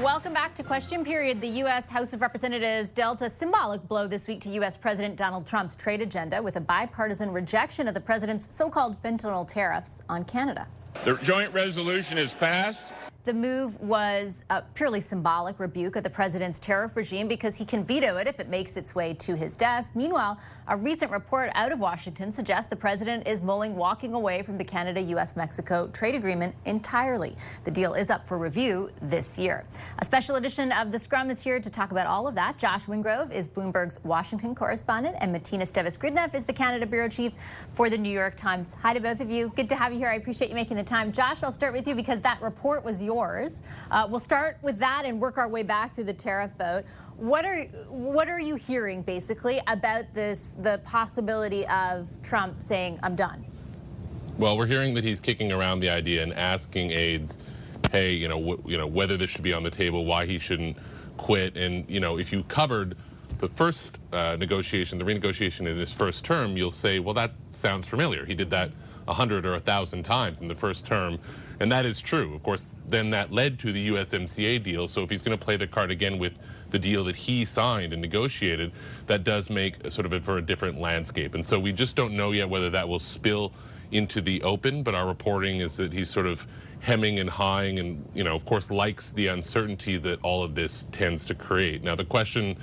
Welcome back to Question Period. The U.S. House of Representatives dealt a symbolic blow this week to U.S. President Donald Trump's trade agenda with a bipartisan rejection of the president's so-called fentanyl tariffs on Canada. The joint resolution is passed. The move was a purely symbolic rebuke of the president's tariff regime because he can veto it if it makes its way to his desk. Meanwhile, a recent report out of Washington suggests the president is mulling walking away from the Canada-U.S.-Mexico trade agreement entirely. The deal is up for review this year. A special edition of The Scrum is here to talk about all of that. Josh Wingrove is Bloomberg's Washington correspondent, and Martina Stevis-Gridneff is the Canada bureau chief for the New York Times. Hi to both of you. Good to have you here. I appreciate you making the time. Josh, I'll start with you because that report was yours. We'll start with that and work our way back through the tariff vote. What are you hearing basically about the possibility of Trump saying I'm done? Well, we're hearing that he's kicking around the idea and asking aides, hey, whether this should be on the table, why he shouldn't quit, and if you covered the first negotiation, the renegotiation in his first term, you'll say, well, that sounds familiar. He did that 100 or 1,000 times in the first term. And that is true. Of course, then that led to the USMCA deal. So if he's going to play the card again with the deal that he signed and negotiated, that does make for a different landscape. And so we just don't know yet whether that will spill into the open. But our reporting is that he's sort of hemming and hawing and, of course, likes the uncertainty that all of this tends to create. Now, the question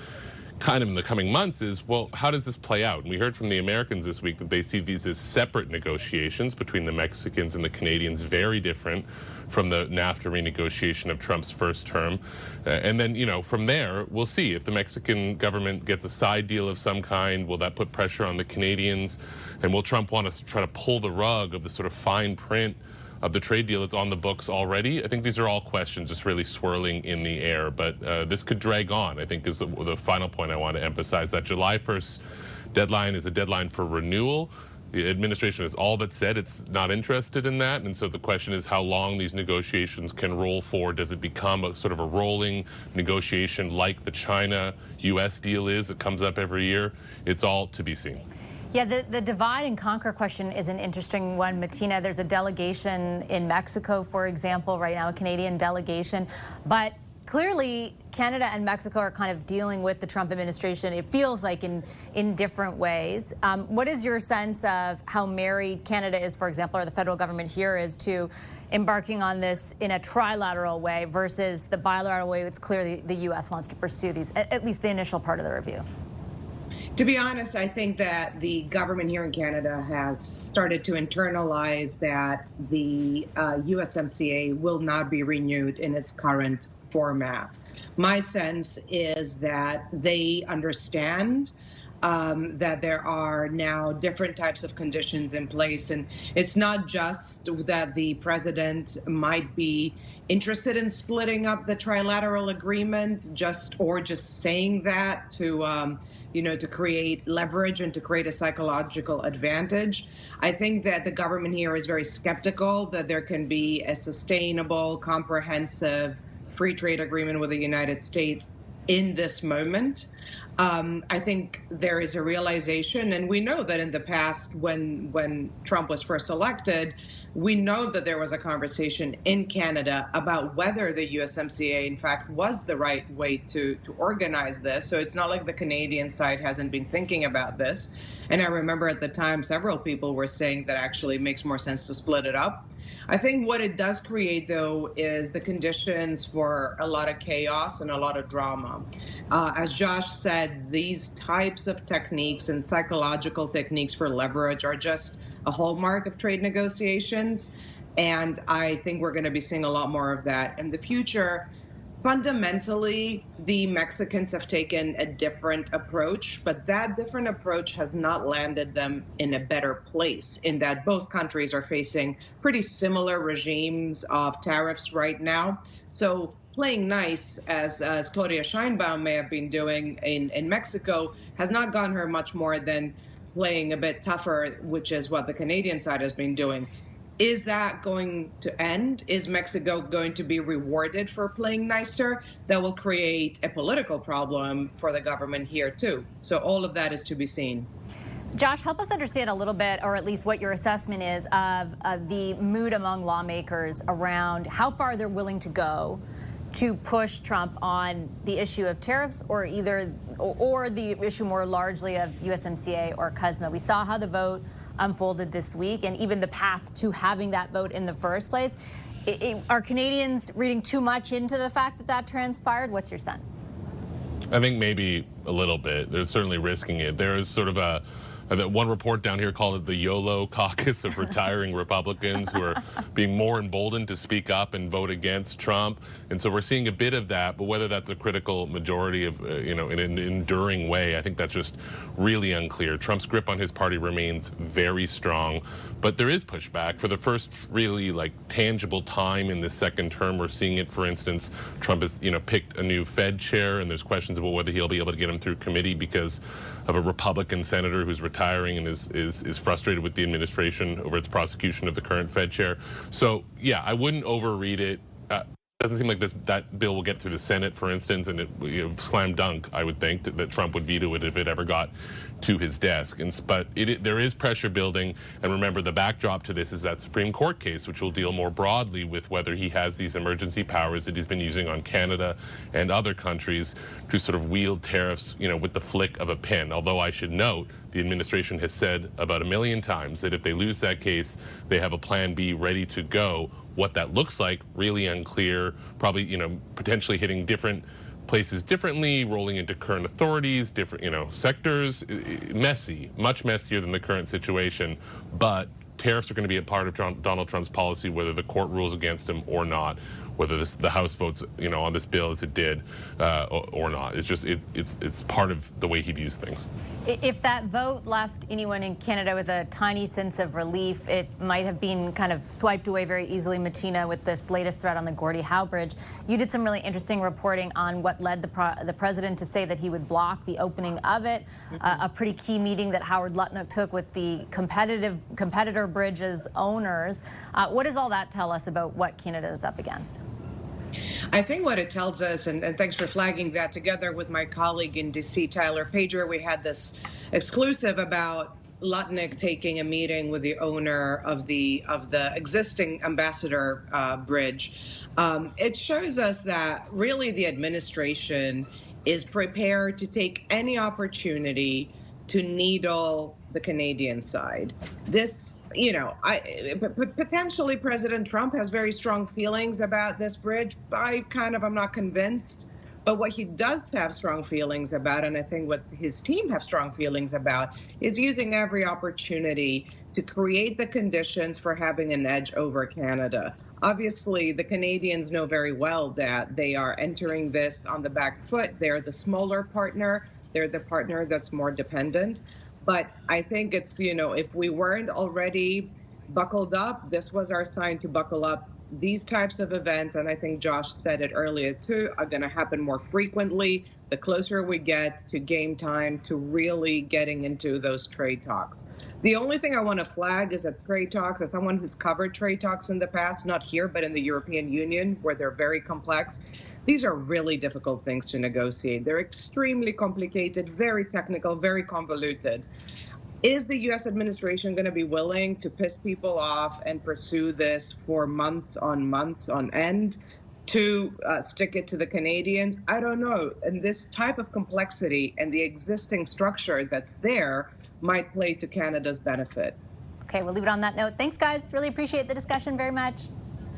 kind of in the coming months is, well, how does this play out? And we heard from the Americans this week that they see these as separate negotiations between the Mexicans and the Canadians, very different from the NAFTA renegotiation of Trump's first term. And then, from there, we'll see if the Mexican government gets a side deal of some kind. Will that put pressure on the Canadians? And will Trump want to try to pull the rug of the sort of fine print of the trade deal that's on the books already? I think these are all questions just really swirling in the air, but this could drag on, I think, is the final point I want to emphasize. That July 1st deadline is a deadline for renewal. The administration has all but said it's not interested in that, and so the question is how long these negotiations can roll for. Does it become a sort of a rolling negotiation like the China-U.S. deal is that comes up every year? It's all to be seen. Yeah, the divide and conquer question is an interesting one, Martina. There's a delegation in Mexico, for example, right now, a Canadian delegation. But clearly, Canada and Mexico are kind of dealing with the Trump administration, it feels like, in different ways. What is your sense of how married Canada is, for example, or the federal government here is to embarking on this in a trilateral way versus the bilateral way it's clearly the U.S. wants to pursue these, at least the initial part of the review? To be honest, I think that the government here in Canada has started to internalize that the USMCA will not be renewed in its current format. My sense is that they understand that there are now different types of conditions in place. And it's not just that the president might be interested in splitting up the trilateral agreement, just saying that to create leverage and to create a psychological advantage. I think that the government here is very skeptical that there can be a sustainable, comprehensive free trade agreement with the United States in this moment. I think there is a realization, and we know that in the past when Trump was first elected, we know that there was a conversation in Canada about whether the USMCA, in fact, was the right way to organize this. So it's not like the Canadian side hasn't been thinking about this. And I remember at the time, several people were saying that actually it makes more sense to split it up. I think what it does create, though, is the conditions for a lot of chaos and a lot of drama. As Josh said, these types of techniques and psychological techniques for leverage are just a hallmark of trade negotiations. And I think we're going to be seeing a lot more of that in the future. Fundamentally, the Mexicans have taken a different approach, but that different approach has not landed them in a better place, in that both countries are facing pretty similar regimes of tariffs right now. So playing nice, as Claudia Sheinbaum may have been doing in Mexico, has not gotten her much more than playing a bit tougher, which is what the Canadian side has been doing. Is that going to end? Is Mexico going to be rewarded for playing nicer? That will create a political problem for the government here, too. So all of that is to be seen. Josh, help us understand a little bit, or at least what your assessment is, of the mood among lawmakers around how far they're willing to go to push Trump on the issue of tariffs or the issue more largely of USMCA or CUSMA? We saw how the vote unfolded this week and even the path to having that vote in the first place. Are Canadians reading too much into the fact that that transpired? What's your sense? I think maybe a little bit. There's certainly risking it. There is sort of one report down here called it the YOLO caucus of retiring Republicans who are being more emboldened to speak up and vote against Trump. And so we're seeing a bit of that, but whether that's a critical majority of, in an enduring way, I think that's just really unclear. Trump's grip on his party remains very strong, but there is pushback. For the first really tangible time in this second term, we're seeing it. For instance, Trump has, picked a new Fed chair, and there's questions about whether he'll be able to get him through committee because of a Republican senator who's retiring and is frustrated with the administration over its prosecution of the current Fed chair. So yeah, I wouldn't overread it. Doesn't seem like that bill will get through the Senate, for instance, and it slam dunk, I would think, that Trump would veto it if it ever got to his desk. But there is pressure building, and remember, the backdrop to this is that Supreme Court case, which will deal more broadly with whether he has these emergency powers that he's been using on Canada and other countries to sort of wield tariffs, with the flick of a pen. Although I should note, the administration has said about 1 million times that if they lose that case, they have a plan B ready to go. What that looks like, really unclear, probably, potentially hitting different places differently, rolling into current authorities, different, sectors, messy, much messier than the current situation. But tariffs are going to be a part of Donald Trump's policy, whether the court rules against him or not, whether the House votes, on this bill as it did or not. It's just, it's part of the way he views things. If that vote left anyone in Canada with a tiny sense of relief, it might have been kind of swiped away very easily, Martina, with this latest threat on the Gordie Howe Bridge. You did some really interesting reporting on what led the president to say that he would block the opening of it, a pretty key meeting that Howard Lutnick took with the competitor bridge's owners. What does all that tell us about what Canada is up against? I think what it tells us, and thanks for flagging that together with my colleague in DC, Tyler Pager, we had this exclusive about Lutnick taking a meeting with the owner of the existing Ambassador Bridge. It shows us that really the administration is prepared to take any opportunity to needle the Canadian side. This, potentially President Trump has very strong feelings about this bridge. I'm not convinced. But what he does have strong feelings about, and I think what his team have strong feelings about, is using every opportunity to create the conditions for having an edge over Canada. Obviously, the Canadians know very well that they are entering this on the back foot. They're the smaller partner. They're the partner that's more dependent. But I think it's, if we weren't already buckled up, this was our sign to buckle up. These types of events, and I think Josh said it earlier too, are going to happen more frequently the closer we get to game time, to really getting into those trade talks. The only thing I want to flag is that trade talks, as someone who's covered trade talks in the past, not here, but in the European Union, where they're very complex, these are really difficult things to negotiate. They're extremely complicated, very technical, very convoluted. Is the U.S. administration going to be willing to piss people off and pursue this for months on end to stick it to the Canadians? I don't know. And this type of complexity and the existing structure that's there might play to Canada's benefit. Okay, we'll leave it on that note. Thanks, guys. Really appreciate the discussion very much.